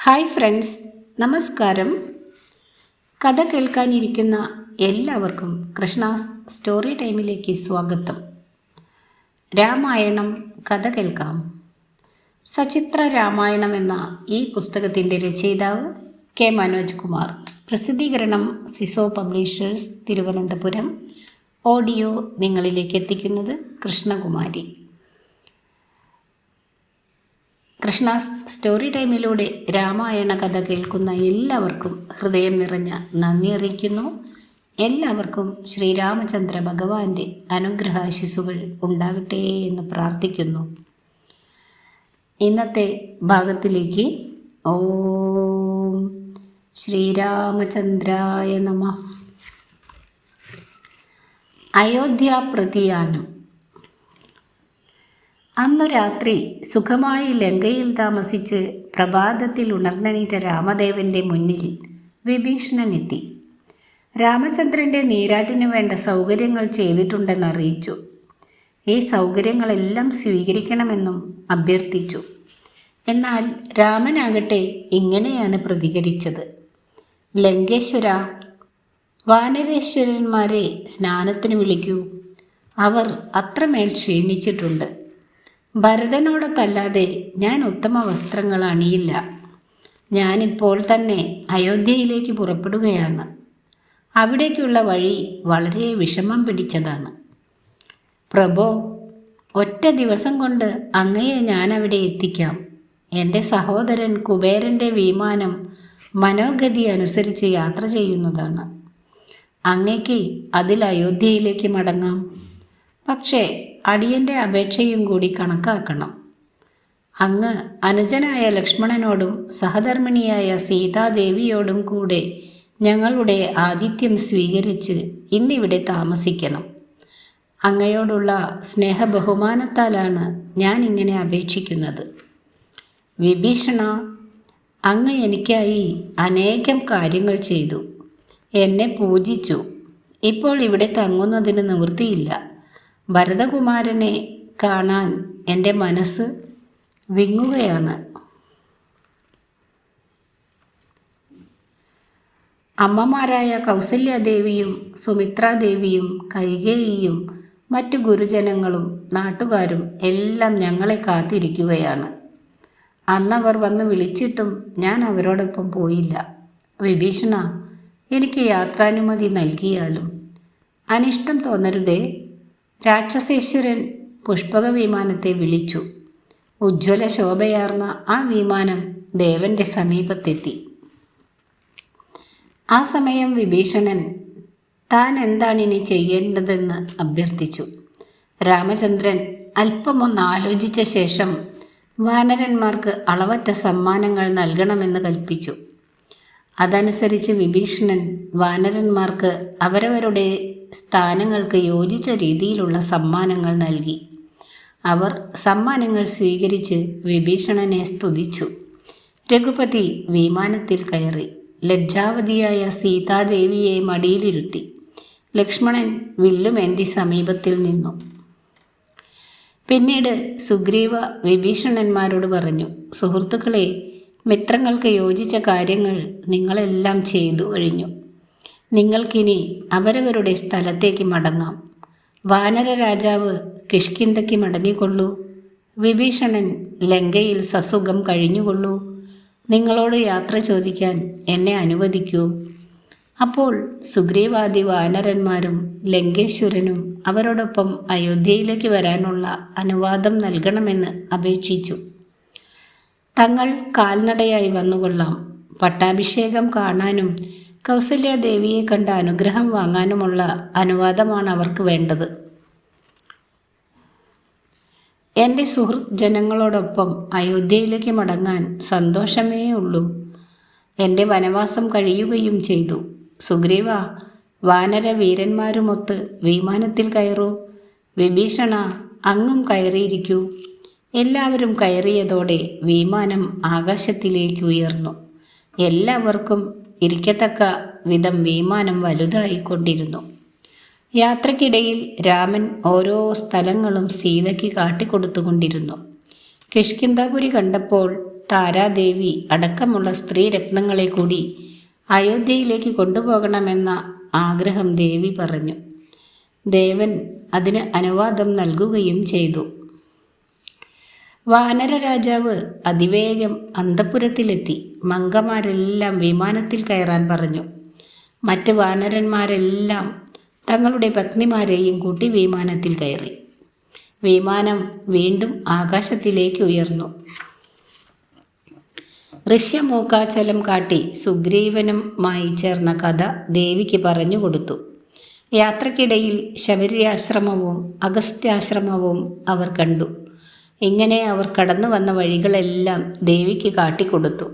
Hi friends, നമസ്കാരം. കഥ കേൾക്കാനിരിക്കുന്ന എല്ലാവർക്കും കൃഷ്ണാസ് സ്റ്റോറി ടൈമിലേക്ക് സ്വാഗതം. രാമായണം കഥ കേൾക്കാം. സചിത്ര രാമായണം എന്ന ഈ പുസ്തകത്തിൻ്റെ രചയിതാവ് കെ മനോജ് കുമാർ. പ്രസിദ്ധീകരണം സിസോ പബ്ലിഷേഴ്സ്, തിരുവനന്തപുരം. ഓഡിയോ നിങ്ങളിലേക്ക് എത്തിക്കുന്നത് കൃഷ്ണകുമാരി. കൃഷ്ണാസ് സ്റ്റോറി ടൈമിലൂടെ രാമായണ കഥ കേൾക്കുന്ന എല്ലാവർക്കും ഹൃദയം നിറഞ്ഞ നന്ദി അറിയിക്കുന്നു. എല്ലാവർക്കും ശ്രീരാമചന്ദ്ര ഭഗവാന്റെ അനുഗ്രഹാശിസുകൾ ഉണ്ടാകട്ടെ എന്ന് പ്രാർത്ഥിക്കുന്നു. ഇന്നത്തെ ഭാഗത്തിലേക്ക് ഓം ശ്രീരാമചന്ദ്രായ നമഃ. അയോധ്യ പ്രതിയാനം. അന്നു രാത്രി സുഖമായി ലങ്കയിൽ താമസിച്ച് പ്രഭാതത്തിൽ ഉണർന്നെണീറ്റ രാമദേവന്റെ മുന്നിൽ വിഭീഷണനെത്തി. രാമചന്ദ്രൻ്റെ നീരാട്ടിന് വേണ്ട സൗകര്യങ്ങൾ ചെയ്തിട്ടുണ്ടെന്ന് അറിയിച്ചു. ഈ സൗകര്യങ്ങളെല്ലാം സ്വീകരിക്കണമെന്നും അഭ്യർത്ഥിച്ചു. എന്നാൽ രാമനാകട്ടെ ഇങ്ങനെയാണ് പ്രതികരിച്ചത്: ലങ്കേശ്വര, വാനരേശ്വരന്മാരെ സ്നാനത്തിന് വിളിക്കൂ. അവർ അത്രമേൽ ക്ഷീണിച്ചിട്ടുണ്ട്. ഭരതനോടൊത്തല്ലാതെ ഞാൻ ഉത്തമ വസ്ത്രങ്ങൾ അണിയില്ല. ഞാനിപ്പോൾ തന്നെ അയോധ്യയിലേക്ക് പുറപ്പെടുകയാണ്. അവിടേക്കുള്ള വഴി വളരെ വിഷമം പിടിച്ചതാണ്. പ്രഭോ, ഒറ്റ ദിവസം കൊണ്ട് അങ്ങയെ ഞാനവിടെ എത്തിക്കാം. എൻ്റെ സഹോദരൻ കുബേരൻ്റെ വിമാനം മനോഗതി അനുസരിച്ച് യാത്ര ചെയ്യുന്നതാണ്. അങ്ങയ്ക്ക് അതിൽ അയോധ്യയിലേക്ക് മടങ്ങാം. പക്ഷേ അടിയൻ്റെ അപേക്ഷയും കൂടി കണക്കാക്കണം. അങ്ങ് അനുജനായ ലക്ഷ്മണനോടും സഹധർമ്മിണിയായ സീതാദേവിയോടും കൂടെ ഞങ്ങളുടെ ആതിഥ്യം സ്വീകരിച്ച് ഇന്നിവിടെ താമസിക്കണം. അങ്ങയോടുള്ള സ്നേഹബഹുമാനത്താലാണ് ഞാൻ ഇങ്ങനെ അപേക്ഷിക്കുന്നത്. വിഭീഷണ, അങ്ങ് എനിക്കായി അനേകം കാര്യങ്ങൾ ചെയ്തു, എന്നെ പൂജിച്ചു. ഇപ്പോൾ ഇവിടെ തങ്ങുന്നതിന് നിവൃത്തിയില്ല. ഭരതകുമാരനെ കാണാൻ എൻ്റെ മനസ്സ് വിങ്ങുകയാണ്. അമ്മമാരായ കൗസല്യാദേവിയും സുമിത്രാദേവിയും കൈകേയിയും മറ്റു ഗുരുജനങ്ങളും നാട്ടുകാരും എല്ലാം ഞങ്ങളെ കാത്തിരിക്കുകയാണ്. അന്നവർ വന്ന് വിളിച്ചിട്ടും ഞാൻ അവരോടൊപ്പം പോയില്ല. വിഭീഷണ, എനിക്ക് യാത്രാനുമതി നൽകിയാലും. അനിഷ്ടം തോന്നരുതേ. രാക്ഷസേശ്വരൻ പുഷ്പക വിമാനത്തെ വിളിച്ചു. ഉജ്ജ്വല ശോഭയാർന്ന ആ വിമാനം ദേവന്റെ സമീപത്തെത്തി. ആ സമയം വിഭീഷണൻ താൻ എന്താണിനി ചെയ്യേണ്ടതെന്ന് അഭ്യർത്ഥിച്ചു. രാമചന്ദ്രൻ അല്പമൊന്ന് ആലോചിച്ച ശേഷം വാനരന്മാർക്ക് അളവറ്റ സമ്മാനങ്ങൾ നൽകണമെന്ന് കൽപ്പിച്ചു. അതനുസരിച്ച് വിഭീഷണൻ വാനരന്മാർക്ക് അവരവരുടെ സ്ഥാനങ്ങൾക്ക് യോജിച്ച രീതിയിലുള്ള സമ്മാനങ്ങൾ നൽകി. അവർ സമ്മാനങ്ങൾ സ്വീകരിച്ച് വിഭീഷണനെ സ്തുതിച്ചു. രഘുപതി വിമാനത്തിൽ കയറി ലജ്ജാവതിയായ സീതാദേവിയെ മടിയിലിരുത്തി. ലക്ഷ്മണൻ വില്ലുമേന്തി സമീപത്തിൽ നിന്നു. പിന്നീട് സുഗ്രീവ വിഭീഷണന്മാരോട് പറഞ്ഞു: സുഹൃത്തുക്കളെ, മിത്രങ്ങൾക്ക് യോജിച്ച കാര്യങ്ങൾ നിങ്ങളെല്ലാം ചെയ്തു കഴിഞ്ഞു. നിങ്ങൾക്കിനി അവരവരുടെ സ്ഥലത്തേക്ക് മടങ്ങാം. വാനര രാജാവ് കിഷ്കിന്ധയ്ക്ക് മടങ്ങിക്കൊള്ളൂ. വിഭീഷണൻ ലങ്കയിൽ സസുഖം കഴിഞ്ഞുകൊള്ളൂ. നിങ്ങളോട് യാത്ര ചോദിക്കാൻ എന്നെ അനുവദിക്കൂ. അപ്പോൾ സുഗ്രീവാദി വാനരന്മാരും ലങ്കേശ്വരനും അവരോടൊപ്പം അയോധ്യയിലേക്ക് വരാനുള്ള അനുവാദം നൽകണമെന്ന് അപേക്ഷിച്ചു. തങ്ങൾ കാൽനടയായി വന്നുകൊള്ളാം. പട്ടാഭിഷേകം കാണാനും കൗസല്യാദേവിയെ കണ്ട അനുഗ്രഹം വാങ്ങാനുമുള്ള അനുവാദമാണ് അവർക്ക് വേണ്ടത്. എൻ്റെ സുഹൃത്ത് ജനങ്ങളോടൊപ്പം അയോധ്യയിലേക്ക് മടങ്ങാൻ സന്തോഷമേ ഉള്ളൂ. എൻ്റെ വനവാസം കഴിയുകയും ചെയ്തു. സുഗ്രീവ, വാനര വീരന്മാരുമൊത്ത് വിമാനത്തിൽ കയറൂ. വിഭീഷണ, അങ്ങും കയറിയിരിക്കൂ. എല്ലാവരും കയറിയതോടെ വിമാനം ആകാശത്തിലേക്ക് ഉയർന്നു. എല്ലാവർക്കും ഇരിക്കത്തക്ക വിധം വിമാനം വലുതായിക്കൊണ്ടിരുന്നു. യാത്രക്കിടയിൽ രാമൻ ഓരോ സ്ഥലങ്ങളും സീതയ്ക്ക് കാട്ടിക്കൊടുത്തുകൊണ്ടിരുന്നു. കിഷ്കിന്ധാപുരി കണ്ടപ്പോൾ താരാദേവി അടക്കമുള്ള സ്ത്രീരത്നങ്ങളെ കൂടി അയോധ്യയിലേക്ക് കൊണ്ടുപോകണമെന്ന ആഗ്രഹം ദേവി പറഞ്ഞു. ദേവൻ അതിന് അനുവാദം നൽകുകയും ചെയ്തു. വാനര രാജാവ് അതിവേഗം അന്തഃപുരത്തിലെത്തി മങ്കമാരെല്ലാം വിമാനത്തിൽ കയറാൻ പറഞ്ഞു. മറ്റ് വാനരന്മാരെല്ലാം തങ്ങളുടെ പത്നിമാരെയും കൂട്ടി വിമാനത്തിൽ കയറി. വിമാനം വീണ്ടും ആകാശത്തിലേക്ക് ഉയർന്നു. ഋഷ്യമൂക്കാചലം കാട്ടി സുഗ്രീവനുമായി ചേർന്ന കഥ ദേവിക്ക് പറഞ്ഞുകൊടുത്തു. യാത്രക്കിടയിൽ ശബരിയാശ്രമവും അഗസ്ത്യാശ്രമവും അവർ കണ്ടു. ഇങ്ങനെ അവർ കടന്നു വന്ന വഴികളെല്ലാം ദേവിക്ക് കാട്ടിക്കൊടുത്തു.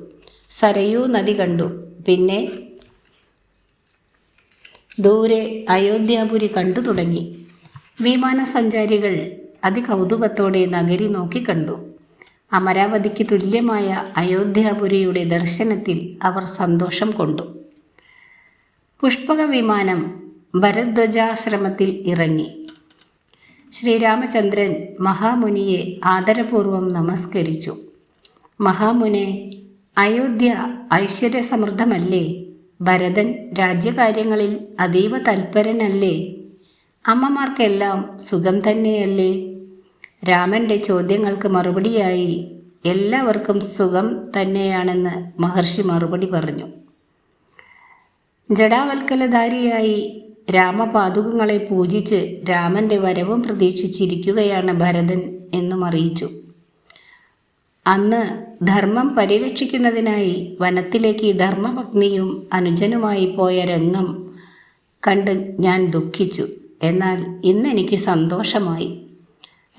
സരയൂ നദി കണ്ടു. പിന്നെ ദൂരെ അയോധ്യാപുരി കണ്ടു തുടങ്ങി. വിമാനസഞ്ചാരികൾ അതികൗതുകത്തോടെ നഗരി നോക്കിക്കണ്ടു. അമരാവതിക്ക് തുല്യമായ അയോധ്യാപുരിയുടെ ദർശനത്തിൽ അവർ സന്തോഷം കൊണ്ടു. പുഷ്പക വിമാനം ഭരദ്വജാശ്രമത്തിൽ ഇറങ്ങി. ശ്രീരാമചന്ദ്രൻ മഹാമുനിയെ ആദരപൂർവം നമസ്കരിച്ചു. മഹാമുനെ, അയോധ്യ ഐശ്വര്യസമൃദ്ധമല്ലേ? ഭരതൻ രാജ്യകാര്യങ്ങളിൽ അതീവ തൽപരനല്ലേ? അമ്മമാർക്കെല്ലാം സുഖം തന്നെയല്ലേ? രാമൻ്റെ ചോദ്യങ്ങൾക്ക് മറുപടിയായി എല്ലാവർക്കും സുഖം തന്നെയാണെന്ന് മഹർഷി മറുപടി പറഞ്ഞു. ജടാവൽക്കലധാരിയായി രാമപാദുകങ്ങളെ പൂജിച്ച് രാമൻ്റെ വരവും പ്രതീക്ഷിച്ചിരിക്കുകയാണ് ഭരതൻ എന്നും അറിയിച്ചു. അന്ന് ധർമ്മം പരിരക്ഷിക്കുന്നതിനായി വനത്തിലേക്ക് ധർമ്മപത്നിയും അനുജനുമായി പോയ രംഗം കണ്ട് ഞാൻ ദുഃഖിച്ചു. എന്നാൽ ഇന്നെനിക്ക് സന്തോഷമായി.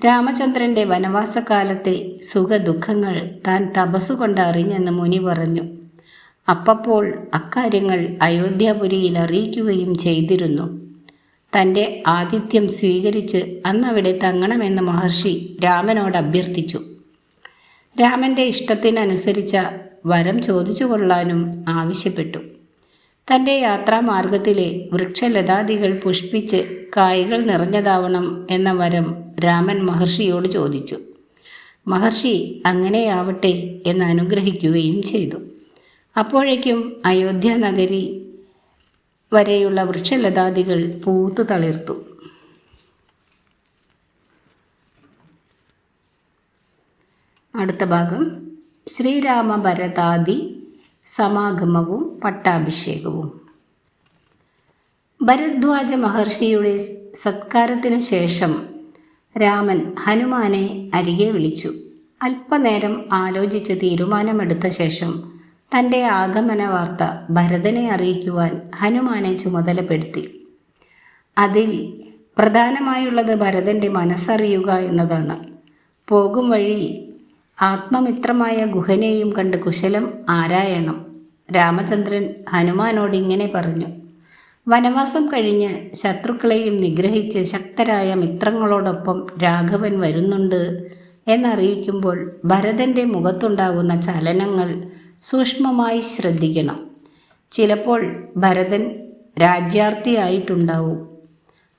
രാമചന്ദ്രൻ്റെ വനവാസകാലത്തെ സുഖദുഃഖങ്ങൾ താൻ തപസ്സുകൊണ്ട് അറിഞ്ഞെന്ന് മുനി പറഞ്ഞു. അപ്പോൾ അക്കാര്യങ്ങൾ അയോധ്യാപുരിയിൽ അറിയിക്കുകയും ചെയ്തിരുന്നു. തൻ്റെ ആതിഥ്യം സ്വീകരിച്ച് അന്നവിടെ തങ്ങണമെന്ന് മഹർഷി രാമനോട് അഭ്യർത്ഥിച്ചു. രാമൻ്റെ ഇഷ്ടത്തിനനുസരിച്ച വരം ചോദിച്ചു കൊള്ളാനും ആവശ്യപ്പെട്ടു. തൻ്റെ യാത്രാമാർഗത്തിലെ വൃക്ഷലതാദികൾ പുഷ്പിച്ച് കായ്കൾ നിറഞ്ഞതാവണം എന്ന വരം രാമൻ മഹർഷിയോട് ചോദിച്ചു. മഹർഷി അങ്ങനെയാവട്ടെ എന്ന് അനുഗ്രഹിക്കുകയും ചെയ്തു. അപ്പോഴേക്കും അയോധ്യ നഗരി വരെയുള്ള വൃക്ഷലതാദികൾ പൂത്തു തളിർത്തു. അടുത്ത ഭാഗം ശ്രീരാമഭരതാദി സമാഗമവും പട്ടാഭിഷേകവും. ഭരദ്വാജ മഹർഷിയുടെ സത്കാരത്തിനു ശേഷം രാമൻ ഹനുമാനെ അരികെ വിളിച്ചു. അല്പനേരം ആലോചിച്ച് തീരുമാനമെടുത്ത ശേഷം തൻ്റെ ആഗമന വാർത്ത ഭരതനെ അറിയിക്കുവാൻ ഹനുമാനെ ചുമതലപ്പെടുത്തി. അതിൽ പ്രധാനമായുള്ളത് ഭരതൻ്റെ മനസ്സറിയുക എന്നതാണ്. പോകും വഴി ആത്മമിത്രമായ ഗുഹനെയും കണ്ട് കുശലം ആരായണം. രാമചന്ദ്രൻ ഹനുമാനോട് ഇങ്ങനെ പറഞ്ഞു. വനവാസം കഴിഞ്ഞ് ശത്രുക്കളെയും നിഗ്രഹിച്ച് ശക്തരായ മിത്രങ്ങളോടൊപ്പം രാഘവൻ വരുന്നുണ്ട് എന്നറിയിക്കുമ്പോൾ ഭരതൻ്റെ മുഖത്തുണ്ടാകുന്ന ചലനങ്ങൾ സൂക്ഷ്മമായി ശ്രദ്ധിക്കണം. ചിലപ്പോൾ ഭരതൻ രാജ്യാർത്ഥിയായിട്ടുണ്ടാവും.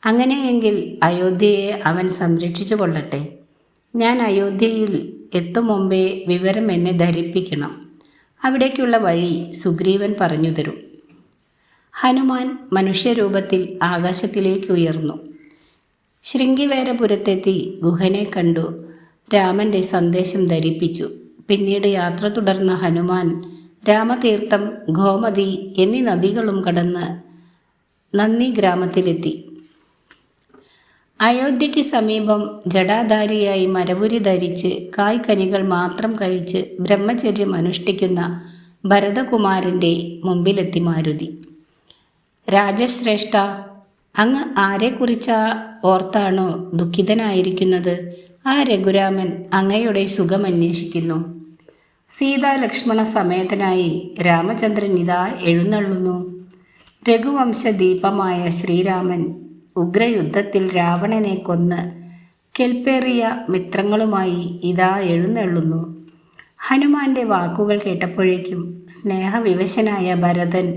അങ്ങനെയെങ്കിൽ അയോധ്യയെ അവൻ സംരക്ഷിച്ചു കൊള്ളട്ടെ. ഞാൻ അയോധ്യയിൽ എത്തും മുമ്പേ വിവരം എന്നെ ധരിപ്പിക്കണം. അവിടേക്കുള്ള വഴി സുഗ്രീവൻ പറഞ്ഞു തരും. ഹനുമാൻ മനുഷ്യരൂപത്തിൽ ആകാശത്തിലേക്ക് ഉയർന്നു. ശൃംഗിവേരപുരത്തെത്തി ഗുഹനെ കണ്ടു രാമൻ്റെ സന്ദേശം ധരിപ്പിച്ചു. പിന്നീട് യാത്ര തുടർന്ന ഹനുമാൻ രാമതീർത്ഥം, ഗോമതി എന്നീ നദികളും കടന്ന് നന്ദി ഗ്രാമത്തിലെത്തി. അയോധ്യയ്ക്ക് സമീപം ജടാധാരിയായി മരവുരി ധരിച്ച് കായ്കനികൾ മാത്രം കഴിച്ച് ബ്രഹ്മചര്യം അനുഷ്ഠിക്കുന്ന ഭരതകുമാരൻ്റെ മുമ്പിലെത്തി മാരുതി. രാജശ്രേഷ്ഠ, അങ്ങ് ആരെക്കുറിച്ച് ഓർത്താണോ ദുഃഖിതനായിരിക്കുന്നത്? ആ രഘുരാമൻ അങ്ങയുടെ സുഖം അന്വേഷിക്കുന്നു. സീതാലക്ഷ്മണ സമേതനായി രാമചന്ദ്രൻ ഇതാ എഴുന്നള്ളുന്നു. രഘുവംശദീപമായ ശ്രീരാമൻ ഉഗ്രയുദ്ധത്തിൽ രാവണനെ കൊന്ന് കെൽപ്പേറിയ മിത്രങ്ങളുമായി ഇതാ എഴുന്നള്ളുന്നു. ഹനുമാന്റെ വാക്കുകൾ കേട്ടപ്പോഴേക്കും സ്നേഹവിവശനായ ഭരതൻ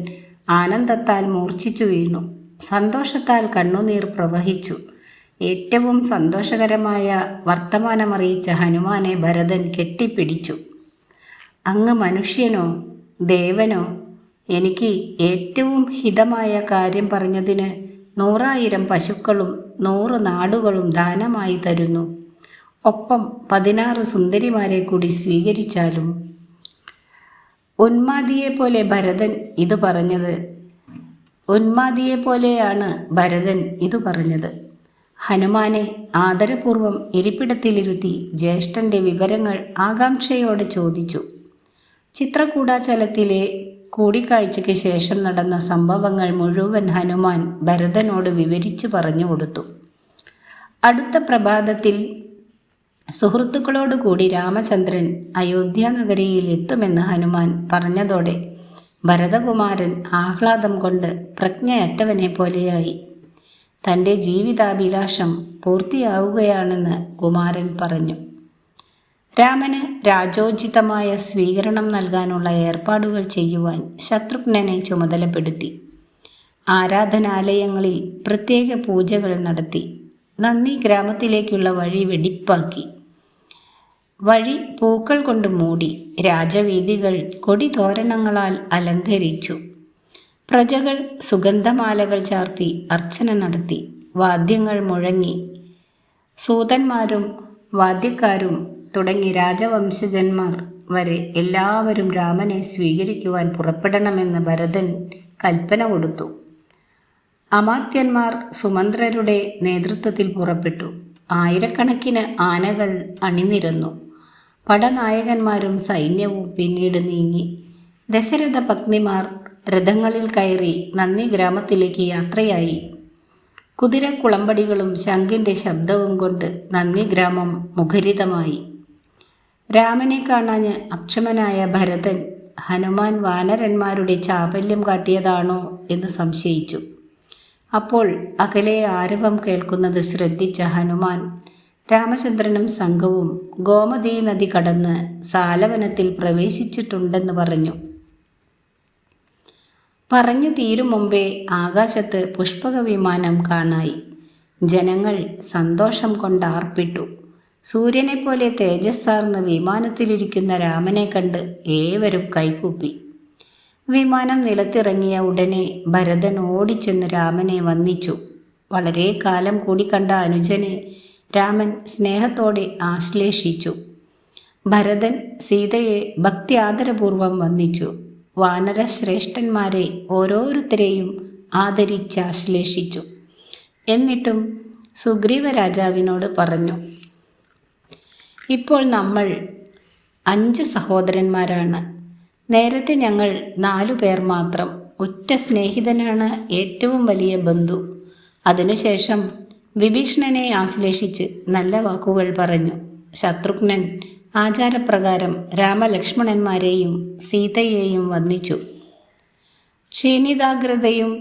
ആനന്ദത്താൽ മൂർച്ഛിച്ചു വീണു. സന്തോഷത്താൽ കണ്ണുനീർ പ്രവഹിച്ചു. ഏറ്റവും സന്തോഷകരമായ വർത്തമാനമറിയിച്ച ഹനുമാനെ ഭരതൻ കെട്ടിപ്പിടിച്ചു. അങ്ങ് മനുഷ്യനോ ദേവനോ? എനിക്ക് ഏറ്റവും ഹിതമായ കാര്യം പറഞ്ഞതിന് 100,000 പശുക്കളും 100 നാടുകളും ദാനമായി തരുന്നു. ഒപ്പം 16 സുന്ദരിമാരെ കൂടി സ്വീകരിച്ചാലും. ഉന്മാദിയെപ്പോലെ ഭരതൻ ഇത് പറഞ്ഞത് ഉന്മാദിയെപ്പോലെയാണ് ഭരതൻ ഇതു പറഞ്ഞത്. ഹനുമാനെ ആദരപൂർവം ഇരിപ്പിടത്തിലിരുത്തി ജ്യേഷ്ഠൻ്റെ വിവരങ്ങൾ ആകാംക്ഷയോടെ ചോദിച്ചു. ചിത്രകൂടാചലത്തിലെ കൂടിക്കാഴ്ചയ്ക്ക് ശേഷം നടന്ന സംഭവങ്ങൾ മുഴുവൻ ഹനുമാൻ ഭരതനോട് വിവരിച്ചു പറഞ്ഞു കൊടുത്തു. അടുത്ത പ്രഭാതത്തിൽ സുഹൃത്തുക്കളോടുകൂടി രാമചന്ദ്രൻ അയോധ്യാനഗരിയിൽ എത്തുമെന്ന് ഹനുമാൻ പറഞ്ഞതോടെ ഭരതകുമാരൻ ആഹ്ലാദം കൊണ്ട് പ്രജ്ഞയറ്റവനെ പോലെയായി. തൻ്റെ ജീവിതാഭിലാഷം പൂർത്തിയാവുകയാണെന്ന് കുമാരൻ പറഞ്ഞു. രാമന് രാജോചിതമായ സ്വീകരണം നൽകാനുള്ള ഏർപ്പാടുകൾ ചെയ്യുവാൻ ശത്രുഘ്നനെ ചുമതലപ്പെടുത്തി. ആരാധനാലയങ്ങളിൽ പ്രത്യേക പൂജകൾ നടത്തി. നന്ദി ഗ്രാമത്തിലേക്കുള്ള വഴി വെടിപ്പാക്കി. വഴി പൂക്കൾ കൊണ്ട് മൂടി. രാജവീഥികൾ കൊടിതോരണങ്ങളാൽ അലങ്കരിച്ചു. പ്രജകൾ സുഗന്ധമാലകൾ ചാർത്തി അർച്ചന നടത്തി. വാദ്യങ്ങൾ മുഴങ്ങി. സൂതന്മാരും വാദ്യക്കാരും തുടങ്ങി രാജവംശജന്മാർ വരെ എല്ലാവരും രാമനെ സ്വീകരിക്കുവാൻ പുറപ്പെടണമെന്ന് ഭരതൻ കൽപ്പന കൊടുത്തു. അമാത്യന്മാർ സുമന്ത്രരുടെ നേതൃത്വത്തിൽ പുറപ്പെട്ടു. ആയിരക്കണക്കിന് ആനകൾ അണിനിരന്നു. പടനായകന്മാരും സൈന്യവും പിന്നീട് നീങ്ങി. ദശരഥ പത്നിമാർ രഥങ്ങളിൽ കയറി നന്ദി ഗ്രാമത്തിലേക്ക് യാത്രയായി. കുതിരക്കുളമ്പടികളും ശംഖിൻ്റെ ശബ്ദവും കൊണ്ട് നന്ദി ഗ്രാമം മുഖരിതമായി. രാമനെ കാണാഞ്ഞ് അക്ഷമനായ ഭരതൻ ഹനുമാൻ വാനരന്മാരുടെ ചാപല്യം കാട്ടിയതാണോ എന്ന് സംശയിച്ചു. അപ്പോൾ അകലെ ആരവം കേൾക്കുന്നത് ശ്രദ്ധിച്ച ഹനുമാൻ രാമചന്ദ്രനും സംഘവും ഗോമതീ നദി കടന്ന് സാലവനത്തിൽ പ്രവേശിച്ചിട്ടുണ്ടെന്ന് പറഞ്ഞു. പറഞ്ഞു തീരും മുമ്പേ ആകാശത്ത് പുഷ്പക വിമാനം കാണായി. ജനങ്ങൾ സന്തോഷം കൊണ്ട് ആർപ്പിട്ടു. സൂര്യനെപ്പോലെ തേജസ്സാർന്ന് വിമാനത്തിലിരിക്കുന്ന രാമനെ കണ്ട് ഏവരും കൈകൂപ്പി. വിമാനം നിലത്തിറങ്ങിയ ഉടനെ ഭരതൻ ഓടിച്ചെന്ന് രാമനെ വന്ദിച്ചു. വളരെ കാലം കൂടി കണ്ട അനുജനെ രാമൻ സ്നേഹത്തോടെ ആശ്ലേഷിച്ചു. ഭരതൻ സീതയെ ഭക്തി ആദരപൂർവം വന്ദിച്ചു. വാനരശ്രേഷ്ഠന്മാരെ ഓരോരുത്തരെയും ആദരിച്ചാശ്ലേഷിച്ചു. എന്നിട്ടും സുഗ്രീവ രാജാവിനോട് പറഞ്ഞു, ഇപ്പോൾ നമ്മൾ 5 സഹോദരന്മാരാണ്. നേരത്തെ ഞങ്ങൾ 4 പേർ മാത്രം. ഉറ്റ സ്നേഹിതനാണ് ഏറ്റവും വലിയ ബന്ധു. അതിനുശേഷം വിഭീഷണനെ ആശ്ലേഷിച്ച് നല്ല വാക്കുകൾ പറഞ്ഞു. ശത്രുഘ്നൻ ആചാരപ്രകാരം രാമലക്ഷ്മണന്മാരെയും സീതയെയും വന്ദിച്ചു. ക്ഷീണിതാഗ്രതയും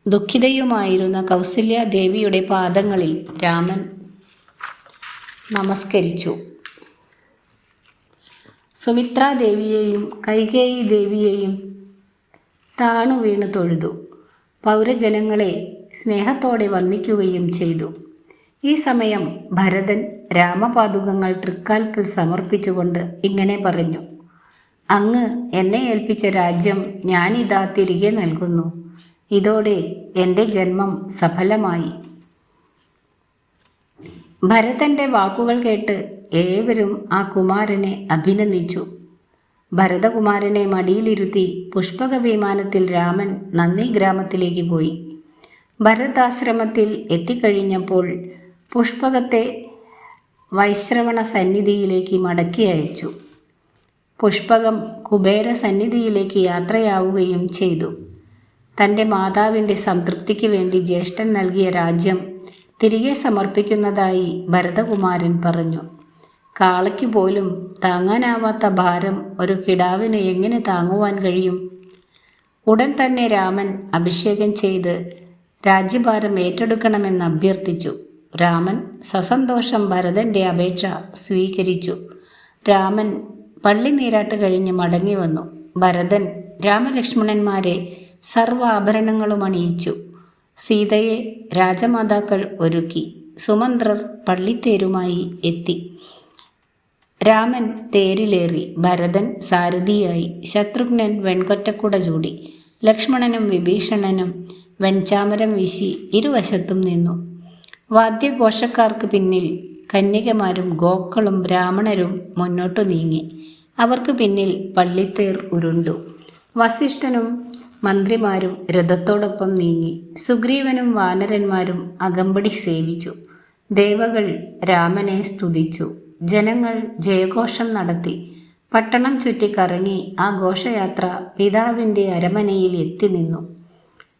ദുഃഖിതയുമായിരുന്ന കൗസല്യാദേവിയുടെ പാദങ്ങളിൽ രാമൻ നമസ്കരിച്ചു. സുമിത്രാദേവിയെയും കൈകേയി ദേവിയെയും താണു വീണ് തൊഴുതു. പൗരജനങ്ങളെ സ്നേഹത്തോടെ വന്ദിക്കുകയും ചെയ്തു. ഈ സമയം ഭരതൻ രാമപാദുകങ്ങൾ തൃക്കാൽക്കൽ സമർപ്പിച്ചുകൊണ്ട് ഇങ്ങനെ പറഞ്ഞു: അങ്ങ് എന്നെ ഏൽപ്പിച്ച രാജ്യം ഞാനിതാ തിരികെ നൽകുന്നു. ഇതോടെ എൻ്റെ ജന്മം സഫലമായി. ഭരതൻ്റെ വാക്കുകൾ കേട്ട് ഏവരും ആ കുമാരനെ അഭിനന്ദിച്ചു. ഭരതകുമാരനെ മടിയിലിരുത്തി പുഷ്പക വിമാനത്തിൽ രാമൻ നന്ദി ഗ്രാമത്തിലേക്ക് പോയി. ഭരതാശ്രമത്തിൽ എത്തിക്കഴിഞ്ഞപ്പോൾ പുഷ്പകത്തെ വൈശ്രവണ സന്നിധിയിലേക്ക് മടക്കി അയച്ചു. പുഷ്പകം കുബേര സന്നിധിയിലേക്ക് യാത്രയാവുകയും ചെയ്തു. തൻ്റെ മാതാവിൻ്റെ സംതൃപ്തിക്ക് വേണ്ടി ജ്യേഷ്ഠൻ നൽകിയ രാജ്യം തിരികെ സമർപ്പിക്കുന്നതായി ഭരതകുമാരൻ പറഞ്ഞു. കാളയ്ക്ക് പോലും താങ്ങാനാവാത്ത ഭാരം ഒരു കിടാവിന് എങ്ങനെ താങ്ങുവാൻ കഴിയും? ഉടൻ തന്നെ രാമൻ അഭിഷേകം ചെയ്ത് രാജ്യഭാരം ഏറ്റെടുക്കണമെന്ന് അഭ്യർത്ഥിച്ചു. രാമൻ സസന്തോഷം ഭരതൻ്റെ അപേക്ഷ സ്വീകരിച്ചു. രാമൻ പള്ളി നീരാട്ട് കഴിഞ്ഞ് മടങ്ങി വന്നു. ഭരതൻ രാമലക്ഷ്മണന്മാരെ സർവ്വ ആഭരണങ്ങളും അണിയിച്ചു. സീതയെ രാജമാതാക്കൾ ഒരുക്കി. സുമന്ത്രർ പള്ളിത്തേരുമായി എത്തി. രാമൻ തേരിലേറി, ഭരതൻ സാരഥിയായി, ശത്രുഘ്നൻ വെൺകൊറ്റക്കുട ചൂടി, ലക്ഷ്മണനും വിഭീഷണനും വെൺചാമരം വീശി ഇരുവശത്തും നിന്നു. വാദ്യഘോഷക്കാർക്ക് പിന്നിൽ കന്യകമാരും ഗോക്കളും ബ്രാഹ്മണരും മുന്നോട്ടു നീങ്ങി. അവർക്ക് പിന്നിൽ പള്ളിത്തേർ ഉരുണ്ടു. വസിഷ്ഠനും മന്ത്രിമാരും രഥത്തോടൊപ്പം നീങ്ങി. സുഗ്രീവനും വാനരന്മാരും അകമ്പടി സേവിച്ചു. ദേവകൾ രാമനെ സ്തുതിച്ചു. ജനങ്ങൾ ജയഘോഷം നടത്തി. പട്ടണം ചുറ്റിക്കറങ്ങി ആ ഘോഷയാത്ര പിതാവിൻ്റെ അരമനയിൽ എത്തി നിന്നു.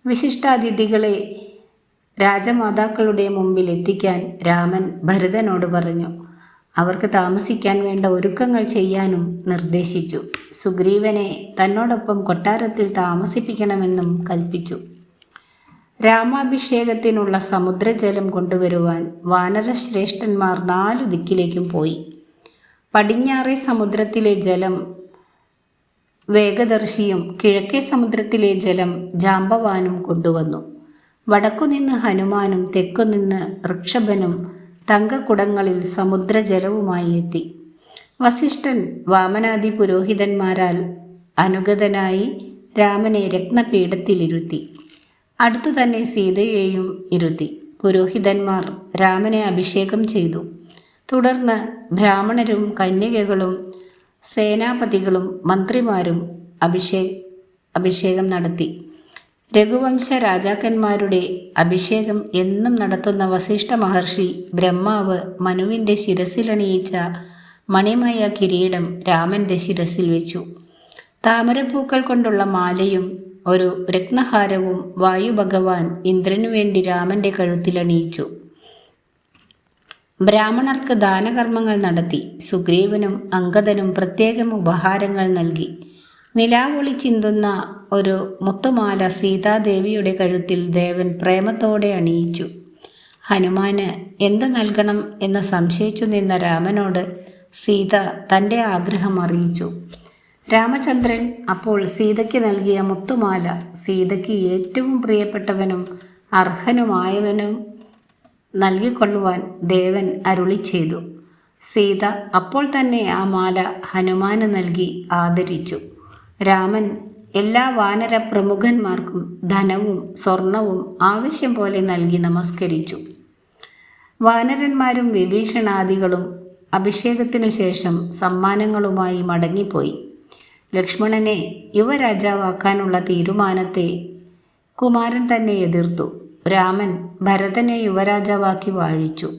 വിശിഷ്ടാതിഥികളെ രാജമാതാക്കളുടെ മുമ്പിൽ എത്തിക്കാൻ രാമൻ ഭരതനോട് പറഞ്ഞു. അവർക്ക് താമസിക്കാൻ വേണ്ട ഒരുക്കങ്ങൾ ചെയ്യാനും നിർദ്ദേശിച്ചു. സുഗ്രീവനെ തന്നോടൊപ്പം കൊട്ടാരത്തിൽ താമസിപ്പിക്കണമെന്നും കൽപ്പിച്ചു. രാമാഭിഷേകത്തിനുള്ള സമുദ്രജലം കൊണ്ടുവരുവാൻ വാനരശ്രേഷ്ഠന്മാർ 4 ദിക്കിലേക്കും പോയി. പടിഞ്ഞാറേ സമുദ്രത്തിലെ ജലം വേഗദർശിയും കിഴക്കേ സമുദ്രത്തിലെ ജലം ജാമ്പവാനും കൊണ്ടുവന്നു. വടക്കുനിന്ന് ഹനുമാനും തെക്കുനിന്ന് ഋക്ഷഭനും തങ്കക്കുടങ്ങളിൽ സമുദ്രജലവുമായി എത്തി. വസിഷ്ഠൻ വാമനാദി പുരോഹിതന്മാരാൽ അനുഗതനായി രാമനെ രത്നപീഠത്തിലിരുത്തി. അടുത്തു തന്നെ സീതയെയും ഇരുത്തി. പുരോഹിതന്മാർ രാമനെ അഭിഷേകം ചെയ്തു. തുടർന്ന് ബ്രാഹ്മണരും കന്യകകളും സേനാപതികളും മന്ത്രിമാരും അഭിഷേകം നടത്തി. രഘുവംശ രാജാക്കന്മാരുടെ അഭിഷേകം എന്നും നടത്തുന്ന വസിഷ്ഠ മഹർഷി ബ്രഹ്മാവ് മനുവിൻ്റെ ശിരസിലണിയിച്ച മണിമയ കിരീടം രാമൻ്റെ ശിരസിൽ വെച്ചു. താമരപ്പൂക്കൾ കൊണ്ടുള്ള മാലയും ഒരു രത്നഹാരവും വായു ഭഗവാൻ ഇന്ദ്രനു വേണ്ടി രാമൻ്റെ കഴുത്തിലണിയിച്ചു. ബ്രാഹ്മണർക്ക് ദാനകർമ്മങ്ങൾ നടത്തി. സുഗ്രീവനും അംഗദനും പ്രത്യേകം ഉപഹാരങ്ങൾ നൽകി. നിലാവൊളി ചിന്തുന്ന ഒരു മുത്തുമാല സീതാദേവിയുടെ കഴുത്തിൽ ദേവൻ പ്രേമത്തോടെ അണിയിച്ചു. ഹനുമാന് എന്ത് നൽകണം എന്ന് സംശയിച്ചു നിന്ന രാമനോട് സീത തൻ്റെ ആഗ്രഹം അറിയിച്ചു. രാമചന്ദ്രൻ അപ്പോൾ സീതയ്ക്ക് നൽകിയ മുത്തുമാല സീതയ്ക്ക് ഏറ്റവും പ്രിയപ്പെട്ടവനും അർഹനുമായവനും നൽകിക്കൊള്ളുവാൻ ദേവൻ അരുളി ചെയ്തു. സീത അപ്പോൾ തന്നെ ആ മാല ഹനുമാന് നൽകി ആദരിച്ചു. രാമൻ എല്ലാ വാനര പ്രമുഖന്മാർക്കും ധനവും സ്വർണവും ആവശ്യം പോലെ നൽകി നമസ്കരിച്ചു. വാനരന്മാരും വിഭീഷണാദികളും അഭിഷേകത്തിനു ശേഷം സമ്മാനങ്ങളുമായി മടങ്ങിപ്പോയി. ലക്ഷ്മണനെ യുവരാജാവാക്കാനുള്ള തീരുമാനത്തെ കുമാരൻ തന്നെ എതിർത്തു. രാമൻ ഭരതനെ യുവരാജാവാക്കി വാഴിച്ചു.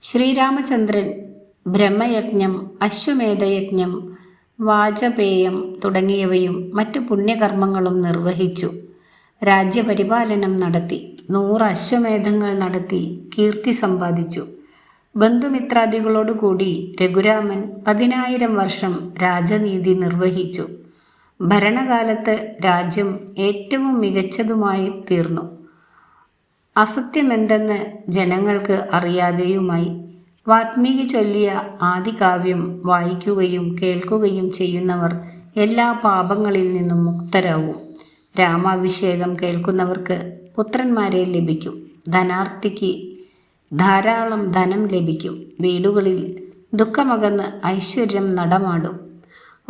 ശ്രീരാമചന്ദ്രൻ ബ്രഹ്മയജ്ഞം, അശ്വമേധയജ്ഞം, വാജപേയം തുടങ്ങിയവയും മറ്റു പുണ്യകർമ്മങ്ങളും നിർവഹിച്ചു. രാജ്യപരിപാലനം നടത്തി. 100 അശ്വമേധങ്ങൾ നടത്തി കീർത്തി സമ്പാദിച്ചു. ബന്ധുമിത്രാദികളോടുകൂടി രഘുരാമൻ 10,000 വർഷം രാജനീതി നിർവഹിച്ചു. ഭരണകാലത്ത് രാജ്യം ഏറ്റവും മികച്ചതുമായി തീർന്നു. അസത്യമെന്തെന്ന് ജനങ്ങൾക്ക് അറിയാതെയുമായി. വാത്മീകി ചൊല്ലിയ ആദികാവ്യം വായിക്കുകയും കേൾക്കുകയും ചെയ്യുന്നവർ എല്ലാ പാപങ്ങളിൽ നിന്നും മുക്തരാവും. രാമാഭിഷേകം കേൾക്കുന്നവർക്ക് പുത്രന്മാരെ ലഭിക്കും. ധനാർത്ഥിക്ക് ധാരാളം ധനം ലഭിക്കും. വീടുകളിൽ ദുഃഖമകന്ന് ഐശ്വര്യം നടമാടും.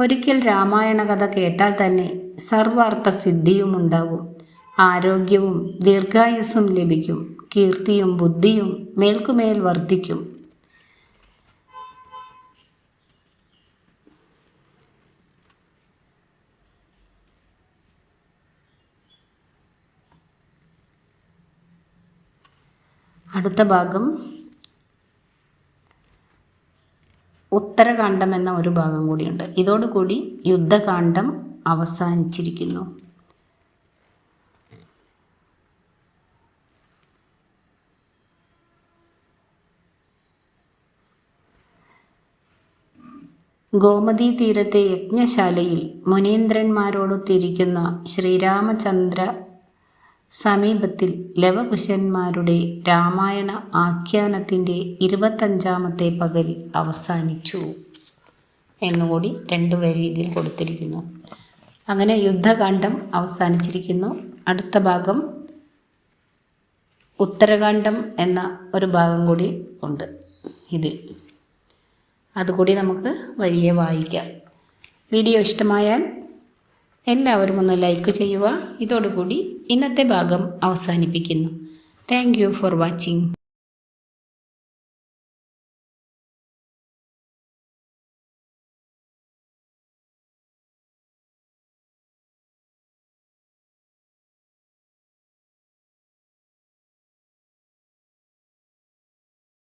ഒരിക്കൽ രാമായണ കഥ കേട്ടാൽ തന്നെ സർവാർത്ഥ സിദ്ധിയുമുണ്ടാകും. ആരോഗ്യവും ദീർഘായുസ്സും ലഭിക്കും. കീർത്തിയും ബുദ്ധിയും മേൽക്കുമേൽ വർദ്ധിക്കും. അടുത്ത ഭാഗം ഉത്തരകാണ്ഡം എന്ന ഒരു ഭാഗം കൂടിയുണ്ട്. ഇതോടുകൂടി യുദ്ധകാണ്ഡം അവസാനിച്ചിരിക്കുന്നു. ഗോമതീ തീരത്തെ യജ്ഞശാലയിൽ മുനീന്ദ്രന്മാരോടൊത്തിരിക്കുന്ന ശ്രീരാമചന്ദ്ര സമീപത്തിൽ ലവകുശന്മാരുടെ രാമായണ ആഖ്യാനത്തിൻ്റെ 25-ാമത്തെ പകൽ അവസാനിച്ചു എന്നുകൂടി 2 വരി ഇതിൽ കൊടുത്തിരിക്കുന്നു. അങ്ങനെ യുദ്ധകാണ്ഡം അവസാനിച്ചിരിക്കുന്നു. അടുത്ത ഭാഗം ഉത്തരകാണ്ഡം എന്ന ഒരു ഭാഗം കൂടി ഉണ്ട് ഇതിൽ. അതുകൂടി നമുക്ക് വഴിയെ വായിക്കാം. വീഡിയോ ഇഷ്ടമായാൽ എല്ലാവരും ഒന്ന് ലൈക്ക് ചെയ്യുക. ഇതോടുകൂടി ഇന്നത്തെ ഭാഗം അവസാനിപ്പിക്കുന്നു. Thank you for watching.